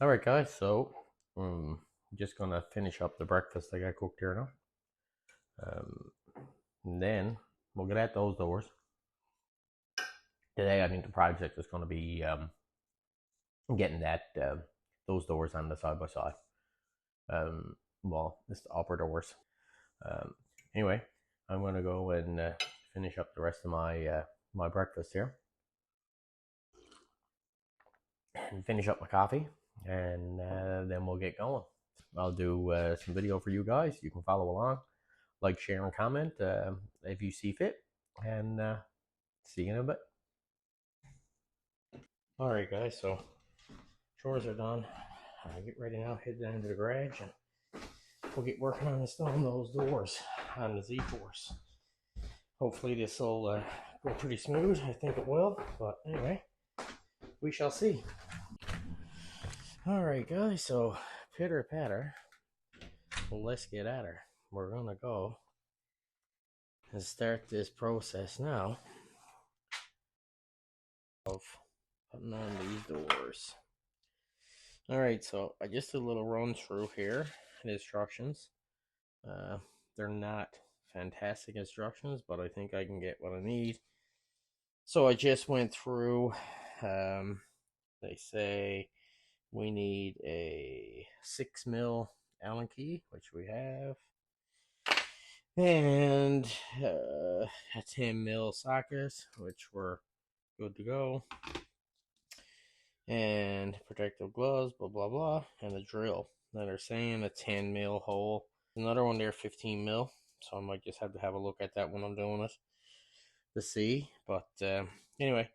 Alright guys, so just gonna finish up the breakfast I got cooked here now. And then we'll get at those doors. Today I think the project is gonna be getting those doors on the side by side. Well, it's the upper doors. Anyway, I'm gonna go and finish up the rest of my breakfast here. And finish up my coffee, and then we'll get going. I'll do some video for you guys. You can follow along, like, share, and comment if you see fit, and see you in a bit. Alright guys, so chores are done. I get ready now, head down to the garage, and we'll get working on installing those doors on the zforce. Hopefully this will go pretty smooth. I think it will, but anyway, we shall see. Alright guys, so pitter patter, let's get at her. We're gonna go and start this process now of putting on these doors. Alright, so I just did a little run through here, the instructions. They're not fantastic instructions, but I think I can get what I need. So I just went through, they say we need a 6mm Allen key, which we have, and a 10mm socket, which we're good to go, and protective gloves, blah blah blah, and a drill. Now they're saying a 10mm hole. Another one there, 15mm, so I might just have to have a look at that when I'm doing it to see. But anyway,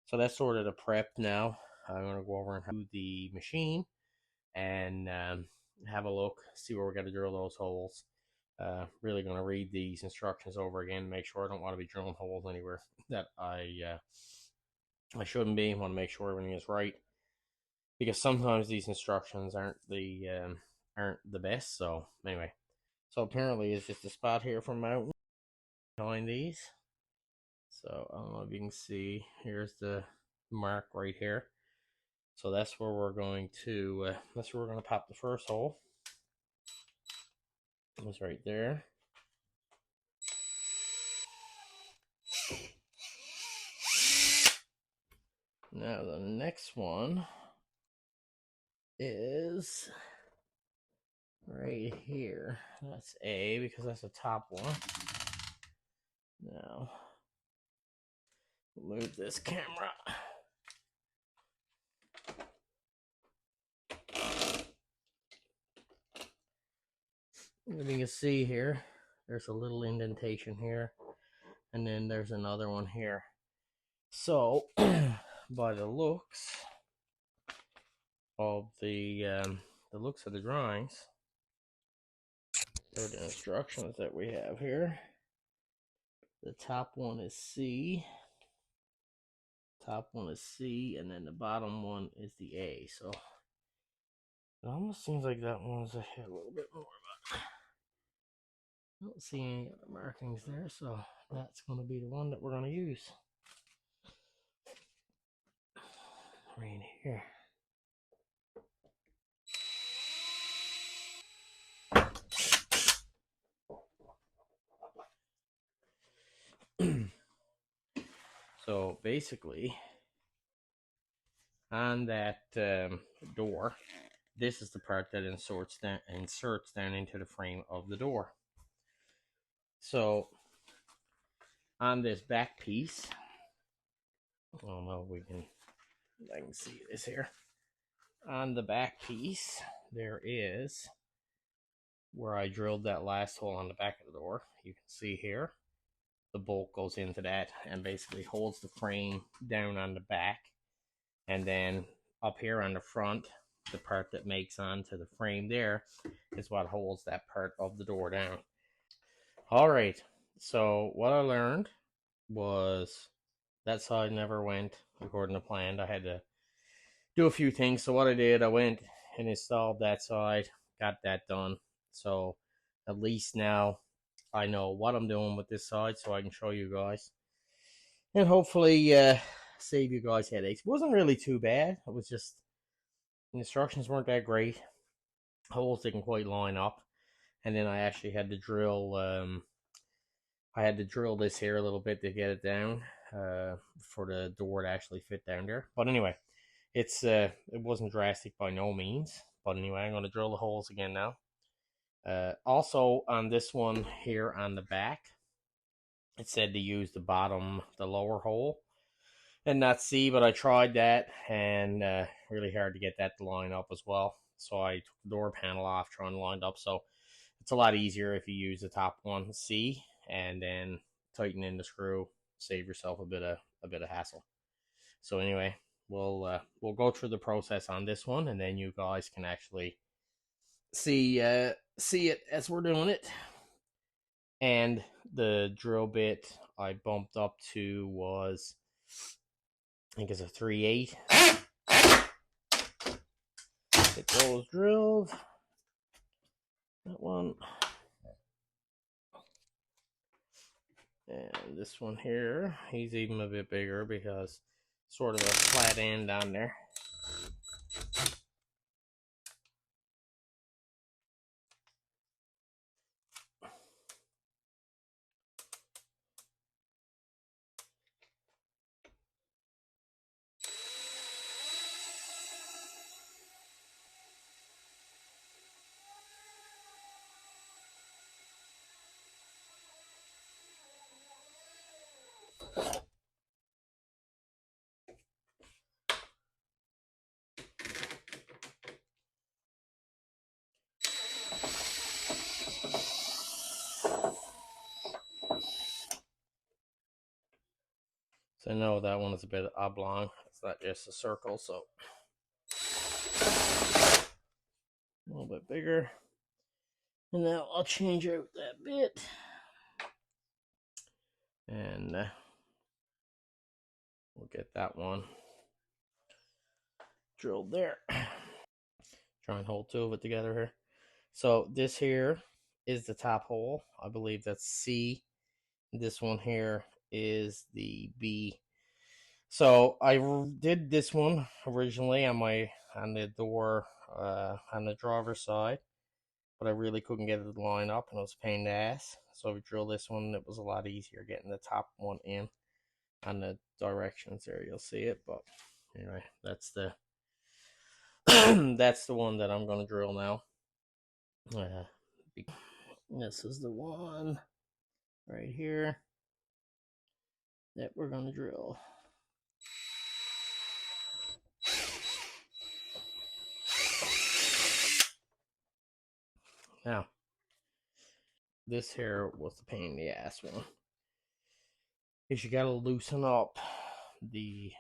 so that's sort of the prep now. I'm going to go over and do the machine and have a look, see where we're going to drill those holes. Really going to read these instructions over again, make sure I don't want to be drilling holes anywhere that I shouldn't be. I want to make sure everything is right, because sometimes these instructions aren't the best. So anyway, so apparently it's just a spot here for mounting behind these. So I don't know if you can see, here's the mark right here. So that's where we're going to pop the first hole. It's right there. Now the next one is right here. That's A, because that's the top one. Now move this camera. As you can see here, there's a little indentation here, and then there's another one here. So by the looks of the looks of the drawings, they're the instructions that we have here. The top one is C. Top one is C, and then the bottom one is the A. So it almost seems like that one's ahead a little bit more, but I don't see any other markings there, so that's going to be the one that we're going to use. Right here. So basically, on that door, this is the part that inserts down into the frame of the door. So on this back piece, I don't know if I can see this here. On the back piece, there is where I drilled that last hole on the back of the door. You can see here, the bolt goes into that and basically holds the frame down on the back. And then up here on the front, the part that makes onto the frame there is what holds that part of the door down. Alright, so what I learned was that side never went according to plan. I had to do a few things. So what I did, I went and installed that side, got that done. So at least now I know what I'm doing with this side, so I can show you guys, and hopefully save you guys headaches. It wasn't really too bad. It was just The instructions weren't that great. Holes didn't quite line up, and then I actually had to drill. I had to drill this here a little bit to get it down for the door to actually fit down there. But anyway, it wasn't drastic by no means. But anyway, I'm going to drill the holes again now. Also on this one here on the back, it said to use the lower hole and not C, but I tried that and really hard to get that to line up as well. So I took the door panel off, trying to line it up. So it's a lot easier if you use the top one C and then tighten in the screw, save yourself a bit of hassle. So anyway, we'll go through the process on this one, and then you guys can actually see it as we're doing it. And the drill bit I bumped up to was, I think it's a 3/8. Get those drilled. That one. And this one here, he's even a bit bigger because sort of a flat end down there. So I know that one is a bit oblong. It's not just a circle, so a little bit bigger. And now I'll change out that bit. And we'll get that one drilled there. Try and hold two of it together here. So this here is the top hole. I believe that's C. This one here is the B. So I did this one originally on the door on the driver's side, but I really couldn't get it to line up, and it was a pain in the ass. So we drilled this one. It was a lot easier getting the top one in on the directions there. You'll see it, but anyway, that's the that's the one that I'm going to drill now. This is the one right here that we're going to drill. Now, this here was the pain in the ass one. Is you got to loosen up these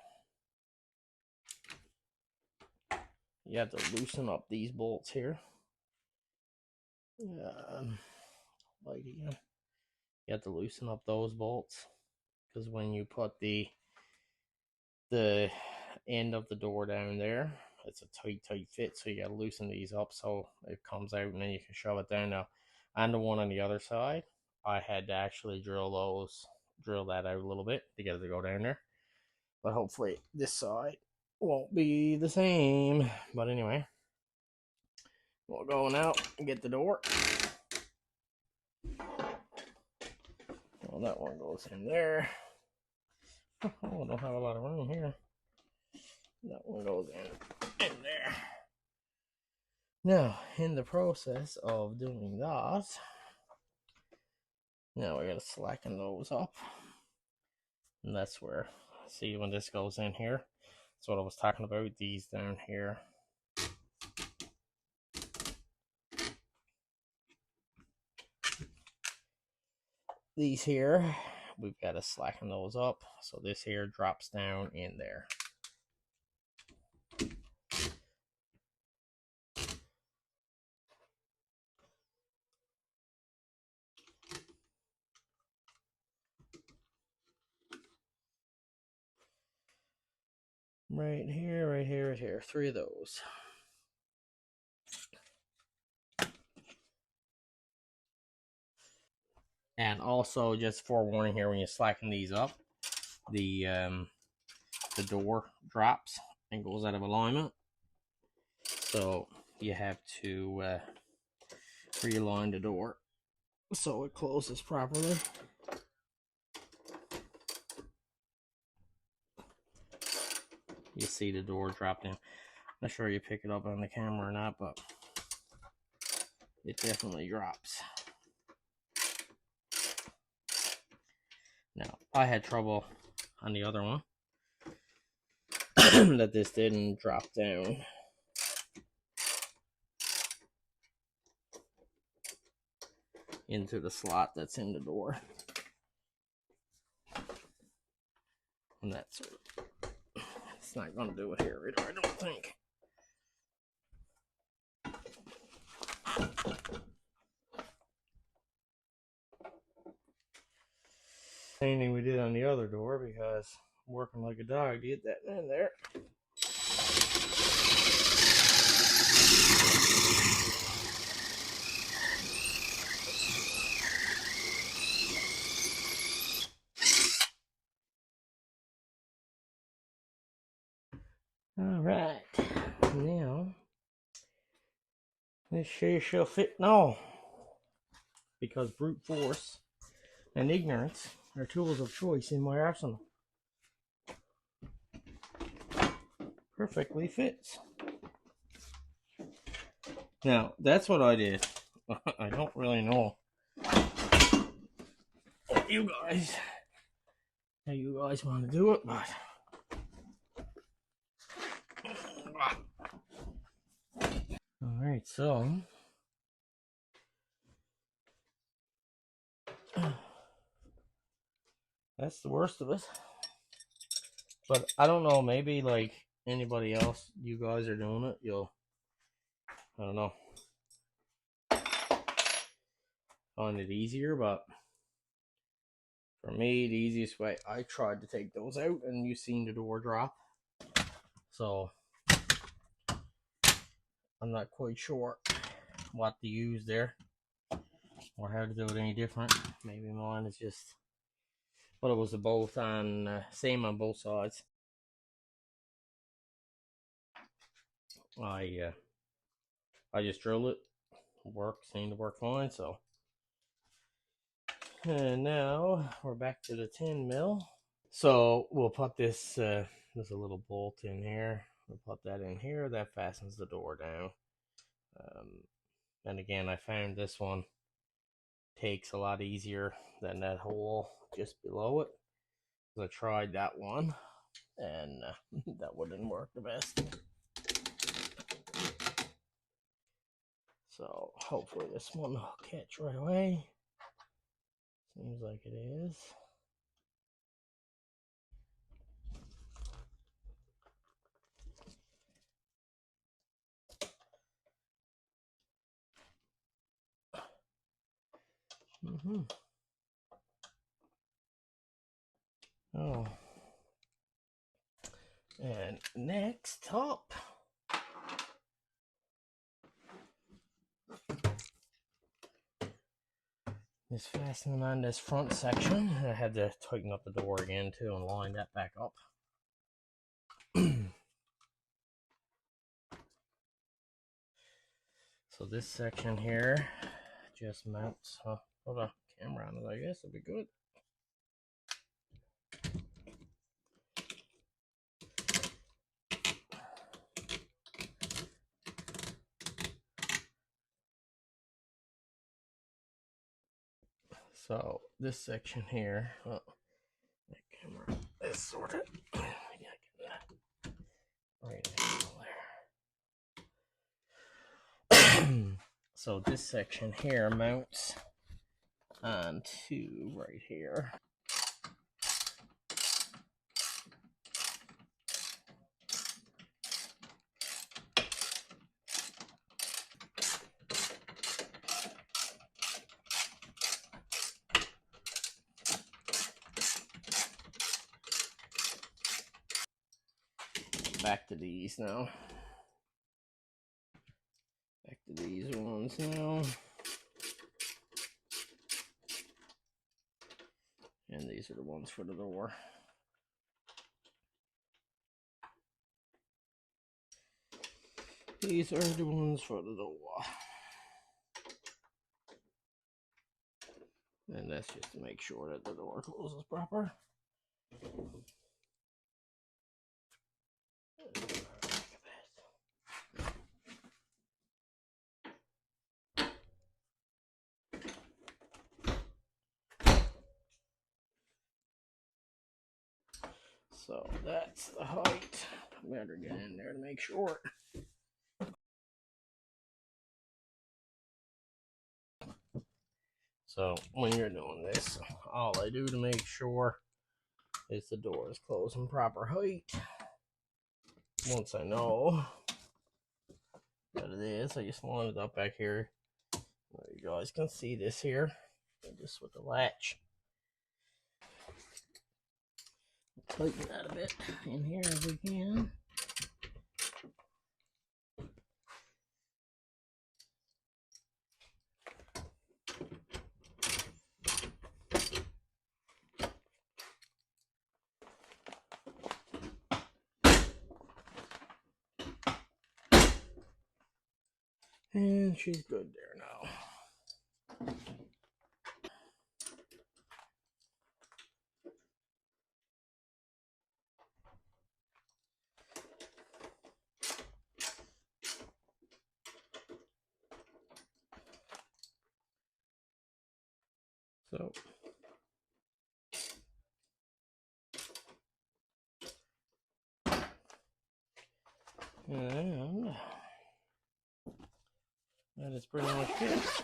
bolts here. Light again. You have to loosen up those bolts, because when you put the end of the door down there, it's a tight fit, so you got to loosen these up so it comes out, and then you can shove it down. Now on the one on the other side, I had to actually drill that out a little bit to get it to go down there, but hopefully this side won't be the same. But anyway, we'll go now and get the door. Well, that one goes in there. Oh, I don't have a lot of room here. That one goes in there. Now, in the process of doing that, now we gotta slacken those up. And that's where, see, when this goes in here, that's what I was talking about, these down here. These here, we've got to slacken those up so this here drops down in there. Right here, right here, right here. 3 of those. And also, just forewarning here, when you slacken these up, the door drops and goes out of alignment. So you have to realign the door so it closes properly. You see the door drop down. I'm not sure you pick it up on the camera or not, but it definitely drops. Now, I had trouble on the other one that this didn't drop down. Into the slot that's in the door. And that's it's not going to do it here either, I don't think. Same thing we did on the other door, because I'm working like a dog to get that in there. All right, now this shall fit now, because brute force and ignorance are tools of choice in my arsenal. Perfectly fits. Now, that's what I did. I don't really know what you guys, how you guys want to do it, but alright, so that's the worst of it. But I don't know, maybe like anybody else, you guys are doing it, I don't know, find it easier, but for me, the easiest way, I tried to take those out and you seen the door drop. So I'm not quite sure what to use there or how to do it any different. Maybe mine is just, but it was both on same on both sides. I just drilled it. Seemed to work fine. So, and now we're back to the 10 mil. So we'll put this. There's a little bolt in here. We'll put that in here. That fastens the door down. And again, I found this one takes a lot easier than that hole just below it. I tried that one, and that wouldn't work the best. So hopefully this one will catch right away. Seems like it is. Oh, and next up, is fastening on this front section. I had to tighten up the door again too and line that back up. So this section here just mounts. Put a camera on it, I guess it'll be good. So this section here, that camera is sort of right there. So this section here mounts onto right here. Back to these now. Back to these ones now. And these are the ones for the door. These are the ones for the door. And that's just to make sure that the door closes proper. So that's the height. Better get in there to make sure. So when you're doing this, all I do to make sure is the door is closing proper height. Once I know that it is, I just line it up back here. You guys can see this here, just with the latch. Tighten that a bit in here if we can. And she's good there now. So and that is pretty much it.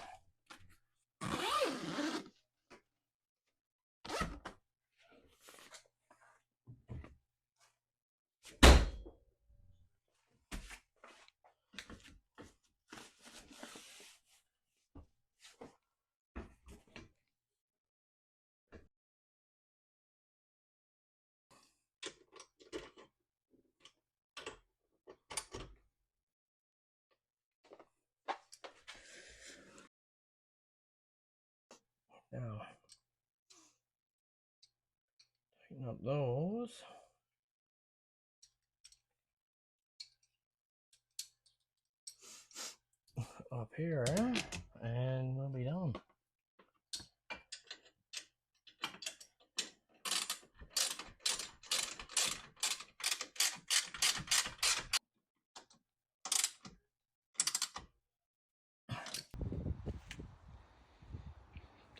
Now, tighten up those. Up here, and we'll be done.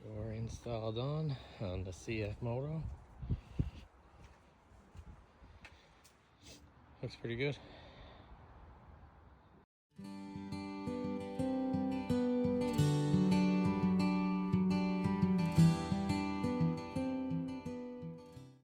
Door install done on the Cfmoto. Looks pretty good.